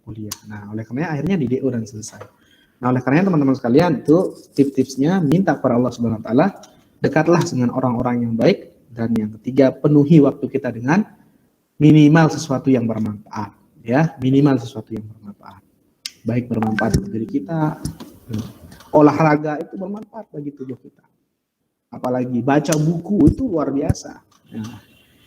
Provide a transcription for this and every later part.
kuliah. Nah, oleh karenanya akhirnya di DO dan selesai. Nah, oleh karenanya teman-teman sekalian, itu tips-tipsnya minta kepada Allah Subhanahu wa taala, dekatlah dengan orang-orang yang baik, dan yang ketiga, penuhi waktu kita dengan minimal sesuatu yang bermanfaat, ya, minimal sesuatu yang bermanfaat. Baik bermanfaat bagi diri kita, olahraga itu bermanfaat bagi tubuh kita. Apalagi baca buku itu luar biasa. Nah,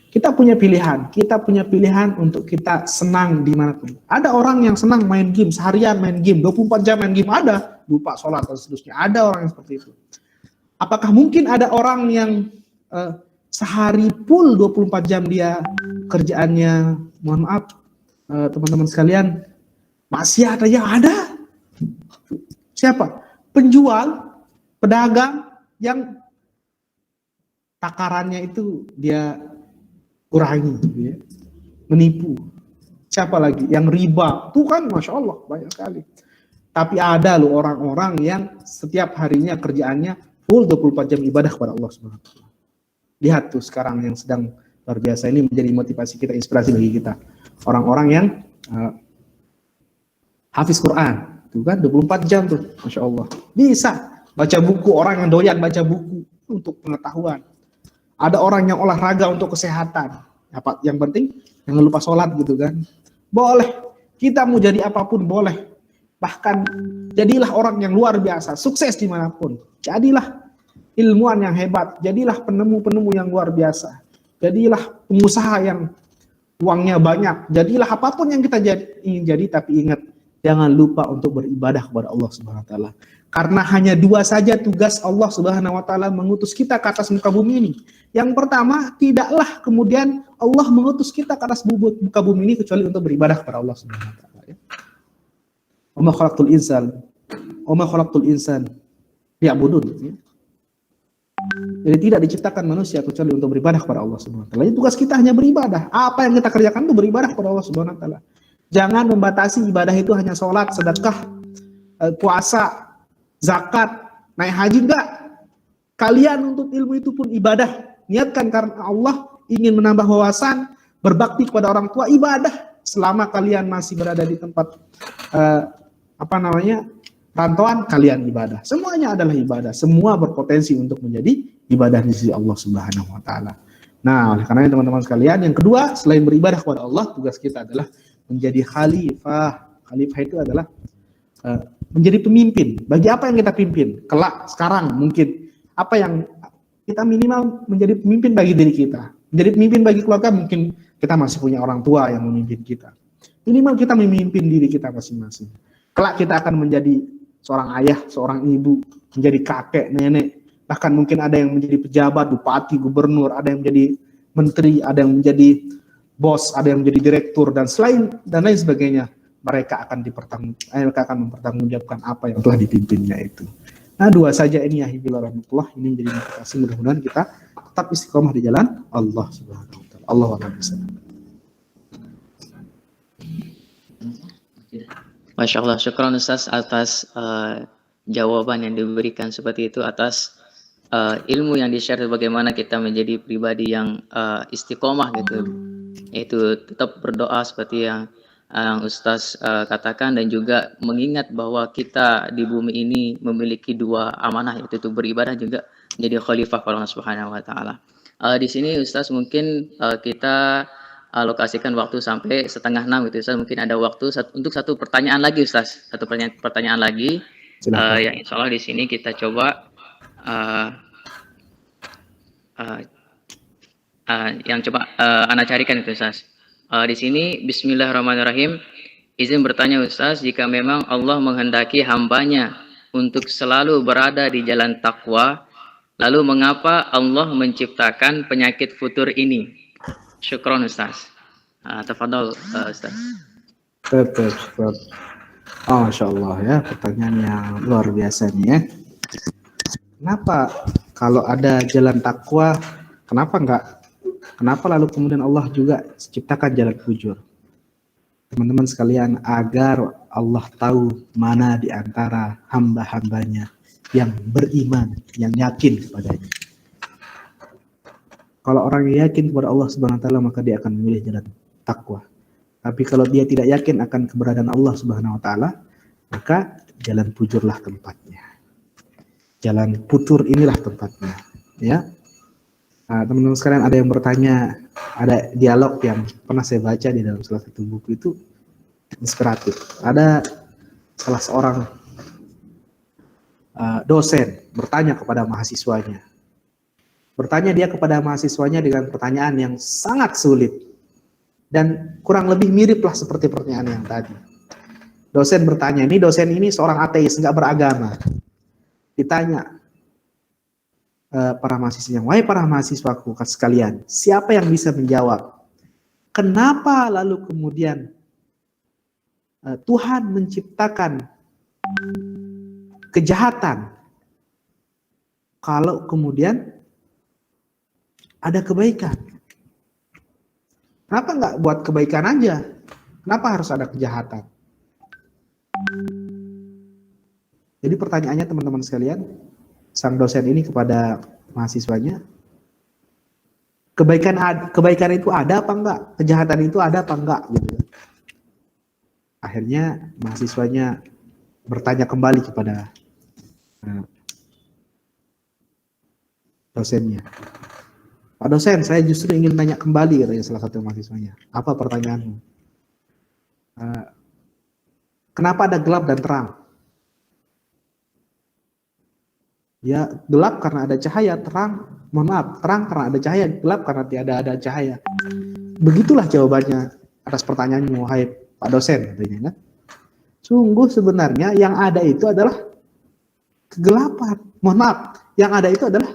kita punya pilihan untuk kita senang dimanapun. Ada orang yang senang main game, seharian main game, 24 jam main game, ada, lupa sholat dan seterusnya, ada orang yang seperti itu. Apakah mungkin ada orang yang sehari full 24 jam dia kerjaannya, mohon maaf teman-teman sekalian, maksiat aja ada? Siapa? Penjual, pedagang yang takarannya itu dia kurangi, gitu ya, menipu. Siapa lagi? Yang riba, itu kan Masya Allah banyak sekali. Tapi ada loh orang-orang yang setiap harinya kerjaannya full 24 jam ibadah kepada Allah Subhanahu wa taala. Lihat tuh sekarang yang sedang luar biasa ini menjadi motivasi kita, inspirasi bagi kita. Orang-orang yang hafiz Quran, tuh kan 24 jam tuh, Masya Allah. Bisa baca buku, orang yang doyan baca buku untuk pengetahuan. Ada orang yang olahraga untuk kesehatan. Yang penting jangan lupa sholat gitu kan. Boleh. Kita mau jadi apapun boleh. Bahkan jadilah orang yang luar biasa, sukses dimanapun. Jadilah ilmuwan yang hebat. Jadilah penemu-penemu yang luar biasa. Jadilah pengusaha yang uangnya banyak. Jadilah apapun yang kita ingin jadi, tapi ingat, jangan lupa untuk beribadah kepada Allah Subhanahu wa taala. Karena hanya dua saja tugas Allah Subhanahu wa taala mengutus kita ke atas muka bumi ini. Yang pertama, tidaklah kemudian Allah mengutus kita ke atas muka bumi ini kecuali untuk beribadah kepada Allah Subhanahu wa taala, ya. Wa ma khalaqtul insan liya'budun, ya. Jadi tidak diciptakan manusia kecuali untuk beribadah kepada Allah Subhanahu wa taala. Jadi tugas kita hanya beribadah. Apa yang kita kerjakan itu beribadah kepada Allah Subhanahu wa taala. Jangan membatasi ibadah itu hanya sholat, sedekah, puasa, zakat, naik haji, enggak. Kalian untuk ilmu itu pun ibadah. Niatkan karena Allah, ingin menambah wawasan, berbakti kepada orang tua, ibadah. Selama kalian masih berada di tempat rantauan, kalian ibadah. Semuanya adalah ibadah. Semua berpotensi untuk menjadi ibadah di sisi Allah Subhanahu wa taala. Nah, oleh karena teman-teman sekalian, yang kedua, selain beribadah kepada Allah, tugas kita adalah menjadi khalifah. Khalifah itu adalah menjadi pemimpin. Bagi apa yang kita pimpin? Kelak, sekarang mungkin apa yang kita minimal menjadi pemimpin bagi diri kita. Menjadi pemimpin bagi keluarga, mungkin kita masih punya orang tua yang memimpin kita. Minimal kita memimpin diri kita masing-masing. Kelak kita akan menjadi seorang ayah, seorang ibu, menjadi kakek, nenek. Bahkan mungkin ada yang menjadi pejabat, bupati, gubernur, ada yang menjadi menteri, ada yang menjadi bos, ada yang menjadi direktur, dan lain sebagainya. Mereka akan mempertanggungjawabkan apa yang telah dipimpinnya itu. Nah, dua saja ini ya rahmatullah, ini menjadi motivasi, mudah-mudahan kita tetap istiqomah di jalan Allah Subhanahu wa taala. Allahu a'lam bishawab. Masya Allah, syukran Ustaz atas jawaban yang diberikan seperti itu, atas ilmu yang di-share bagaimana kita menjadi pribadi yang istiqomah gitu, yaitu tetap berdoa seperti yang Ustaz katakan, dan juga mengingat bahwa kita di bumi ini memiliki dua amanah, yaitu beribadah juga menjadi khalifah Allah Subhanahu wa taala. Di sini Ustaz mungkin kita alokasikan waktu sampai 5:30 gitu Ustaz. Mungkin ada waktu untuk satu pertanyaan lagi Ustaz. Satu pertanyaan lagi yang insya Allah di sini kita coba yang coba Anda carikan itu Ustaz. Di sini Bismillahirrahmanirrahim. Izin bertanya Ustaz, jika memang Allah menghendaki hambanya untuk selalu berada di jalan takwa, lalu mengapa Allah menciptakan penyakit futur ini? Syukron Ustaz. Tafadhol Ustaz. Betul. Oh, Masya Allah ya, pertanyaan yang luar biasa nih ya. Kenapa kalau ada jalan takwa, kenapa lalu kemudian Allah juga ciptakan jalan fujur? Teman-teman sekalian, agar Allah tahu mana di antara hamba-hambanya yang beriman, yang yakin kepadanya. Kalau orang yang yakin kepada Allah Subhanahu wa taala, maka dia akan memilih jalan takwa. Tapi kalau dia tidak yakin akan keberadaan Allah Subhanahu wa taala, maka jalan pujurlah tempatnya. Jalan putur inilah tempatnya, ya. Nah, teman-teman sekalian, ada yang bertanya, ada dialog yang pernah saya baca di dalam salah satu buku itu inspiratif. Ada salah seorang dosen bertanya kepada mahasiswanya. Bertanya dia kepada mahasiswanya dengan pertanyaan yang sangat sulit. Dan kurang lebih miriplah seperti pertanyaan yang tadi. Dosen bertanya, dosen ini seorang ateis, nggak beragama. Ditanya para mahasiswanya, wahai para mahasiswaku sekalian, siapa yang bisa menjawab? Kenapa lalu kemudian Tuhan menciptakan kejahatan kalau kemudian ada kebaikan? Kenapa nggak buat kebaikan aja? Kenapa harus ada kejahatan? Jadi pertanyaannya teman-teman sekalian, sang dosen ini kepada mahasiswanya, kebaikan itu ada apa enggak? Kejahatan itu ada apa enggak? Gitu. Akhirnya mahasiswanya bertanya kembali kepada dosennya. Pak dosen, saya justru ingin tanya kembali, katanya salah satu mahasiswanya. Apa pertanyaanmu? Kenapa ada gelap dan terang? Ya, gelap karena ada cahaya, terang karena ada cahaya, gelap karena tidak ada cahaya. Begitulah jawabannya atas pertanyaanmu, wahai Pak dosen, katanya kan. Sungguh sebenarnya yang ada itu adalah kegelapan. Yang ada itu adalah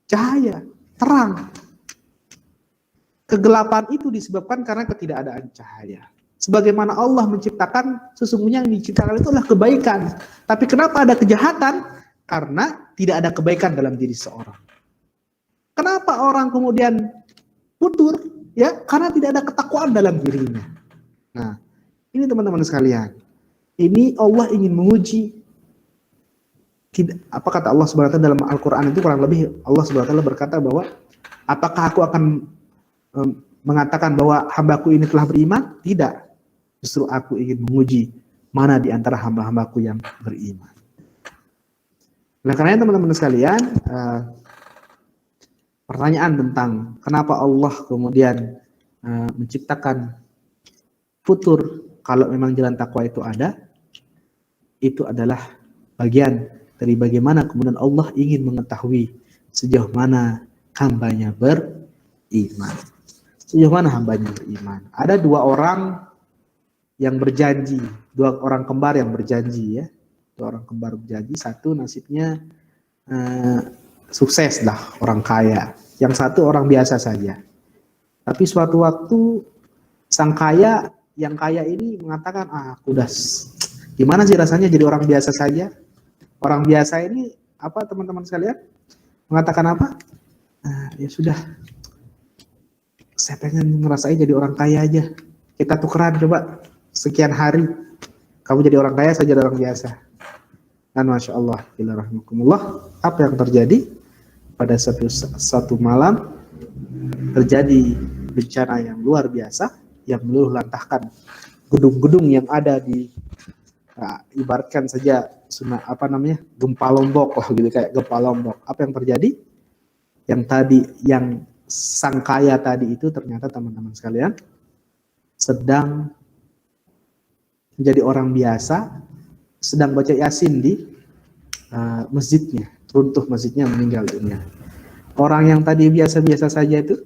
cahaya, terang. Kegelapan itu disebabkan karena ketidakadaan cahaya. Sebagaimana Allah menciptakan, sesungguhnya yang diciptakan itu adalah kebaikan. Tapi kenapa ada kejahatan? Karena tidak ada kebaikan dalam diri seorang. Kenapa orang kemudian putur? Ya, karena tidak ada ketakwaan dalam dirinya. Nah, ini teman-teman sekalian. Ini Allah ingin menguji. Apa kata Allah Subhanahu wa taala dalam Al-Qur'an itu, kurang lebih Allah Subhanahu wa taala berkata bahwa apakah aku akan mengatakan bahwa hambaku ini telah beriman? Tidak. Justru aku ingin menguji mana di antara hamba-hambaku yang beriman. Nah, karena teman-teman sekalian, pertanyaan tentang kenapa Allah kemudian menciptakan futur kalau memang jalan takwa itu ada, itu adalah bagian dari bagaimana kemudian Allah ingin mengetahui sejauh mana hambanya beriman. Sejauh mana hambanya beriman. Ada dua orang yang berjanji, dua orang kembar yang berjanji, ya. Dua orang kembar berjanji, satu nasibnya sukses lah, orang kaya. Yang satu orang biasa saja. Tapi suatu waktu sang kaya, yang kaya ini mengatakan, aku udah, gimana sih rasanya jadi orang biasa saja? Orang biasa ini apa teman-teman sekalian? Mengatakan apa? Ya sudah, saya pengen ngerasain jadi orang kaya aja. Kita tukeran coba sekian hari. Kamu jadi orang kaya, saya jadi orang biasa. Dan Masya Allah, bismillahirrahmanirrahim. Apa yang terjadi? Pada suatu malam terjadi bencana yang luar biasa yang meluluh lantahkan gedung-gedung yang ada di ibaratkan saja gempa Lombok lah gitu, kayak gempa Lombok. Apa yang terjadi? Yang sang kaya tadi itu ternyata teman-teman sekalian sedang menjadi orang biasa, sedang baca Yasin di masjidnya, runtuh masjidnya, meninggal dunia. Orang yang tadi biasa-biasa saja itu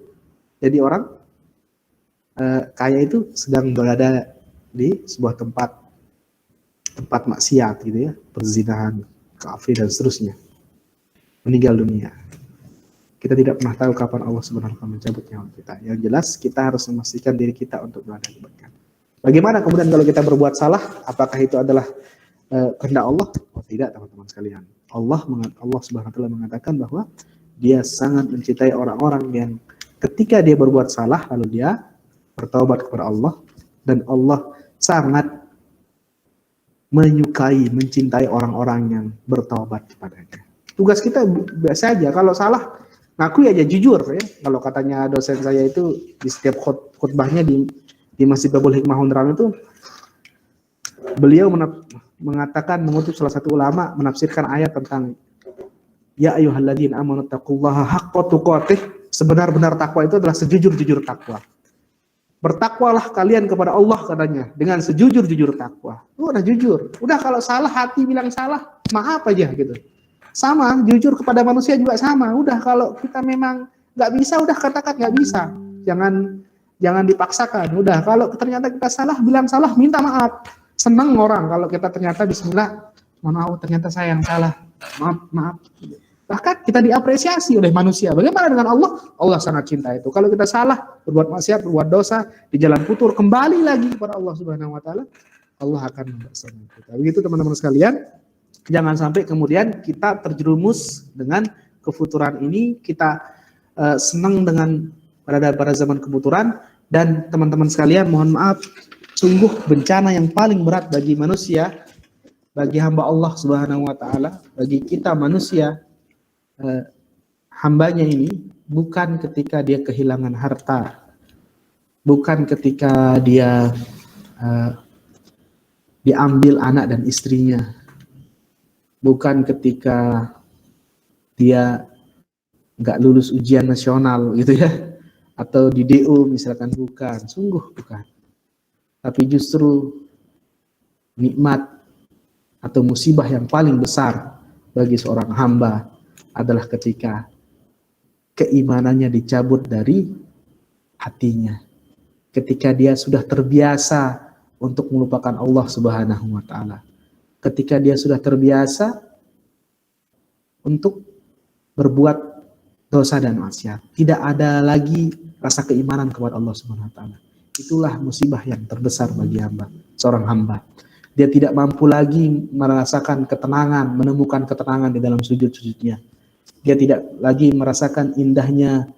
jadi orang kaya itu sedang berada di sebuah tempat maksiat gitu ya, perzinahan, kafir dan seterusnya, meninggal dunia. Kita tidak pernah tahu kapan Allah Subhanahu wa taala mencabut nyawa kita. Yang jelas kita harus memastikan diri kita untuk berada di kebaikan. Bagaimana kemudian kalau kita berbuat salah? Apakah itu adalah kehendak Allah? Oh, tidak, teman-teman sekalian. Allah Subhanahu wa taala mengatakan bahwa Dia sangat mencintai orang-orang yang ketika dia berbuat salah lalu dia bertaubat kepada Allah, dan Allah sangat menyukai, mencintai orang-orang yang bertaubat kepadanya. Tugas kita biasa aja, kalau salah ngaku aja, jujur ya. Kalau katanya dosen saya itu di setiap khutbahnya di Masjid Babul Hikmah Undrawan itu, beliau mengatakan, mengutip salah satu ulama menafsirkan ayat tentang ya ayyuhalladzina amanu taqullaha haqqa tuqatih, sebenar-benar takwa itu adalah sejujur-jujur takwa. Bertakwalah kalian kepada Allah katanya dengan sejujur-jujur takwa. Udah jujur. Udah kalau salah hati bilang salah, maaf aja gitu. Sama, jujur kepada manusia juga sama. Udah kalau kita memang nggak bisa, udah katakan nggak bisa. Jangan dipaksakan. Udah kalau ternyata kita salah, bilang salah, minta maaf. Senang orang kalau kita ternyata bismillah, mohon maaf ternyata saya yang salah. Maaf. Bahkan kita diapresiasi oleh manusia. Bagaimana dengan Allah? Allah sangat cinta itu. Kalau kita salah, berbuat maksiat, berbuat dosa, di jalan putur, kembali lagi kepada Allah Subhanahu wa taala, Allah akan membalasnya kita. Begitu teman-teman sekalian, jangan sampai kemudian kita terjerumus dengan kefuturan ini, kita senang dengan pada zaman kefuturan, dan teman-teman sekalian mohon maaf, sungguh bencana yang paling berat bagi manusia, bagi hamba Allah Subhanahu wa taala, bagi kita manusia, hambanya ini bukan ketika dia kehilangan harta, bukan ketika dia diambil anak dan istrinya, bukan ketika dia nggak lulus ujian nasional gitu ya, atau di DO misalkan, bukan, sungguh bukan. Tapi justru nikmat atau musibah yang paling besar bagi seorang hamba adalah ketika keimanannya dicabut dari hatinya. Ketika dia sudah terbiasa untuk melupakan Allah Subhanahu wa taala. Ketika dia sudah terbiasa untuk berbuat dosa dan maksiat. Tidak ada lagi rasa keimanan kepada Allah Subhanahu wa taala. Itulah musibah yang terbesar bagi hamba, seorang hamba. Dia tidak mampu lagi merasakan ketenangan, menemukan ketenangan di dalam sujud-sujudnya. Dia tidak lagi merasakan indahnya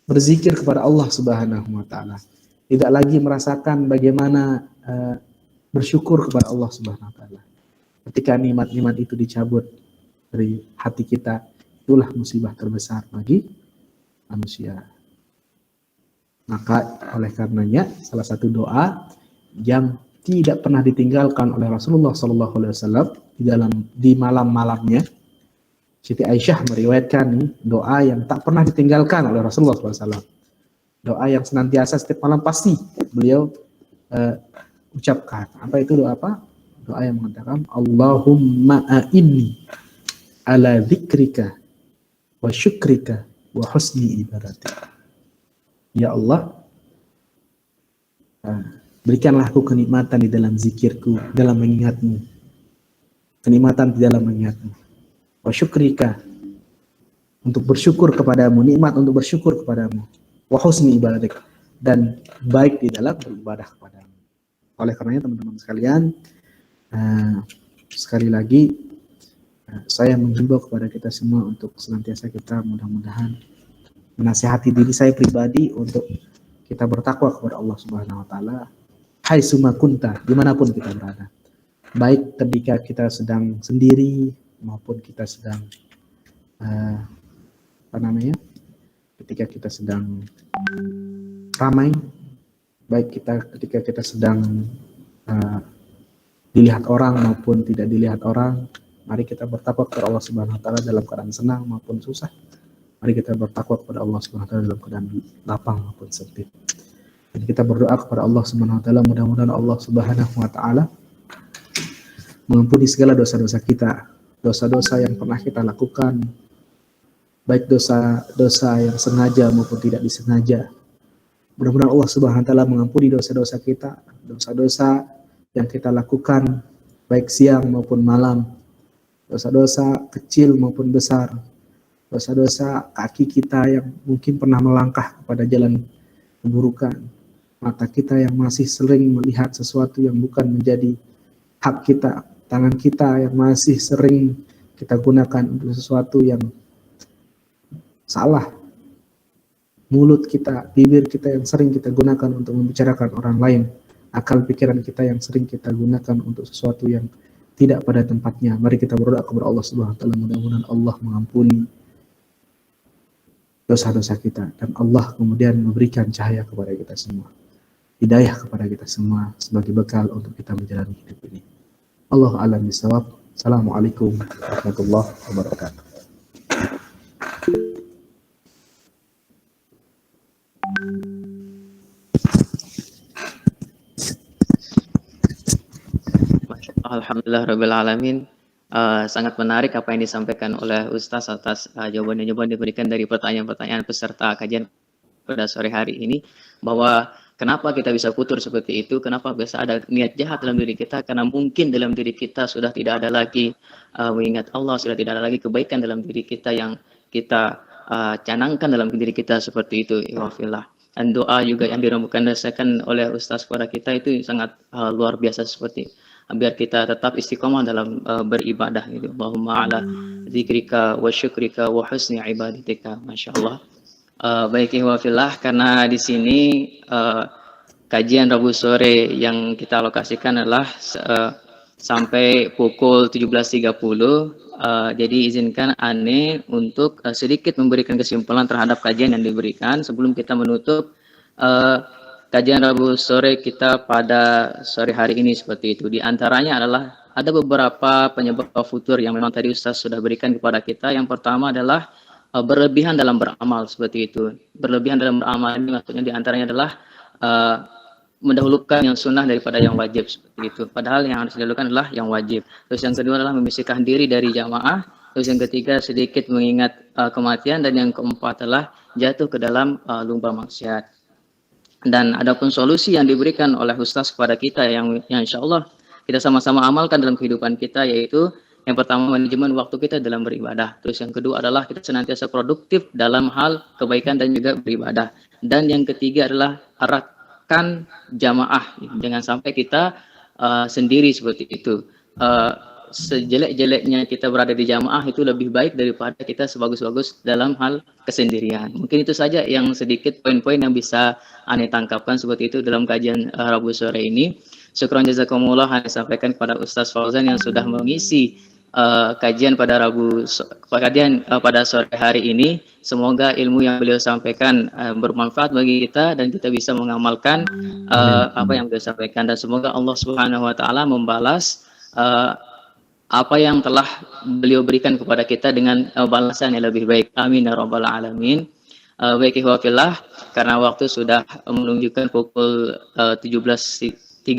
berzikir kepada Allah Subhanahu wa taala. Tidak lagi merasakan bagaimana bersyukur kepada Allah Subhanahu wa taala. Ketika nikmat-nikmat itu dicabut dari hati kita, itulah musibah terbesar bagi manusia. Maka oleh karenanya salah satu doa yang tidak pernah ditinggalkan oleh Rasulullah SAW di malam-malamnya, Siti Aisyah meriwayatkan nih, doa yang tak pernah ditinggalkan oleh Rasulullah SAW. Doa yang senantiasa setiap malam pasti beliau ucapkan. Apa itu doa apa? Doa yang mengatakan Allahumma a'inni ala dzikrika wa syukrika wa husni ibadatik. Ya Allah, berikanlah aku kenikmatan di dalam zikirku, dalam mengingatmu. Kenikmatan di dalam mengingatmu. Wa syukrika, untuk bersyukur kepadamu, nikmat untuk bersyukur kepadamu. Wa husni ibadatik, dan baik di dalam beribadah kepadamu. Oleh karenanya teman-teman sekalian, sekali lagi saya menghimbau kepada kita semua untuk senantiasa kita mudah-mudahan menasihati diri saya pribadi untuk kita bertakwa kepada Allah Subhanahu wa taala haitsuma kunta, dimanapun kita berada. Baik ketika kita sedang sendiri maupun kita sedang ketika kita sedang ramai, baik ketika kita sedang dilihat orang maupun tidak dilihat orang, mari kita bertakwa kepada Allah Subhanahu wa taala dalam keadaan senang maupun susah. Mari kita bertakwa kepada Allah Subhanahu wa taala dalam keadaan lapang maupun sempit. Dan kita berdoa kepada Allah Subhanahu wa taala, mudah-mudahan Allah Subhanahu wa taala mengampuni segala dosa-dosa kita, dosa-dosa yang pernah kita lakukan, baik dosa-dosa yang sengaja maupun tidak disengaja. Mudah-mudahan Allah Subhanahu wa taala mengampuni dosa-dosa kita, dosa-dosa yang kita lakukan baik siang maupun malam, dosa-dosa kecil maupun besar, dosa-dosa kaki kita yang mungkin pernah melangkah kepada jalan keburukan, mata kita yang masih sering melihat sesuatu yang bukan menjadi hak kita, tangan kita yang masih sering kita gunakan untuk sesuatu yang salah, mulut kita, bibir kita yang sering kita gunakan untuk membicarakan orang lain, akal pikiran kita yang sering kita gunakan untuk sesuatu yang tidak pada tempatnya. Mari kita berdoa kepada Allah Subhanahu wa taala, mudah-mudahan Allah mengampuni dosa-dosa kita dan Allah kemudian memberikan cahaya kepada kita semua. hidayah kepada kita semua sebagai bekal untuk kita menjalani hidup ini. Allah a'lam bishawab. Assalamualaikum warahmatullahi wabarakatuh. Alhamdulillah Rabbil Alamin. Sangat menarik apa yang disampaikan oleh Ustaz atas jawaban-jawaban diberikan dari pertanyaan-pertanyaan peserta kajian pada sore hari ini, bahwa kenapa kita bisa futur seperti itu, kenapa bisa ada niat jahat dalam diri kita, karena mungkin dalam diri kita sudah tidak ada lagi mengingat Allah, sudah tidak ada lagi kebaikan dalam diri kita yang kita canangkan dalam diri kita seperti itu. Iwafillah. Dan doa juga yang direkomendasikan oleh Ustaz kepada kita itu sangat luar biasa, seperti biar kita tetap istiqomah dalam beribadah gitu. Allahumma ala zikrika wa syukrika wa husni ibadatika. Masya Allah. Baik ikhwafillah, karena di sini kajian Rabu sore yang kita alokasikan adalah sampai pukul 17.30. Jadi izinkan Ane untuk sedikit memberikan kesimpulan terhadap kajian yang diberikan sebelum kita menutup kajian Rabu sore kita pada sore hari ini seperti itu. Di antaranya adalah ada beberapa penyebab futur yang memang tadi Ustaz sudah berikan kepada kita. Yang pertama adalah berlebihan dalam beramal seperti itu. Berlebihan dalam beramal ini maksudnya di antaranya adalah mendahulukan yang sunnah daripada yang wajib seperti itu. Padahal yang harus didahulukan adalah yang wajib. Terus yang kedua adalah memisahkan diri dari jamaah. Terus yang ketiga sedikit mengingat kematian, dan yang keempat adalah jatuh ke dalam lubang maksiat. Dan adapun solusi yang diberikan oleh Ustaz kepada kita yang insya Allah kita sama-sama amalkan dalam kehidupan kita, yaitu yang pertama manajemen waktu kita dalam beribadah. Terus yang kedua adalah kita senantiasa produktif dalam hal kebaikan dan juga beribadah. Dan yang ketiga adalah arahkan jamaah. Jangan sampai kita sendiri seperti itu. Sejelek-jeleknya kita berada di jamaah itu lebih baik daripada kita sebagus-bagus dalam hal kesendirian. Mungkin itu saja yang sedikit poin-poin yang bisa Ane tangkapkan seperti itu dalam kajian Rabu sore ini. Syukran jazakumullah Ane sampaikan kepada Ustaz Fauzan yang sudah mengisi kajian pada pada sore hari ini. Semoga ilmu yang beliau sampaikan bermanfaat bagi kita dan kita bisa mengamalkan apa yang beliau sampaikan, dan semoga Allah Subhanahu wa taala membalas apa yang telah beliau berikan kepada kita dengan balasan yang lebih baik. Amin ya rabbal alamin. Baik ikhwafillah, karena waktu sudah menunjukkan pukul 17.32,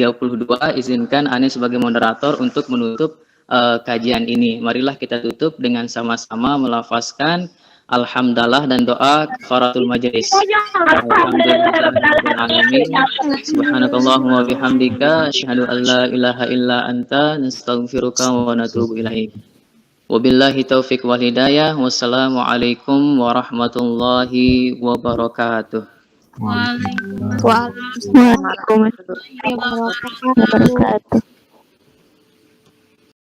izinkan Ane sebagai moderator untuk menutup kajian ini. Marilah kita tutup dengan sama-sama melafazkan alhamdulillah dan doa kafaratul majelis. Alhamdulillahirrahmanirrahim. Subhanakallahumma bihamdika asyhadu an la ilaha illa anta nastaghfiruka wa natubu ilaik. Wabillahi taufiq wal hidayah. Wassalamualaikum warahmatullahi wabarakatuh. Waalaikumsalam warahmatullahi wabarakatuh.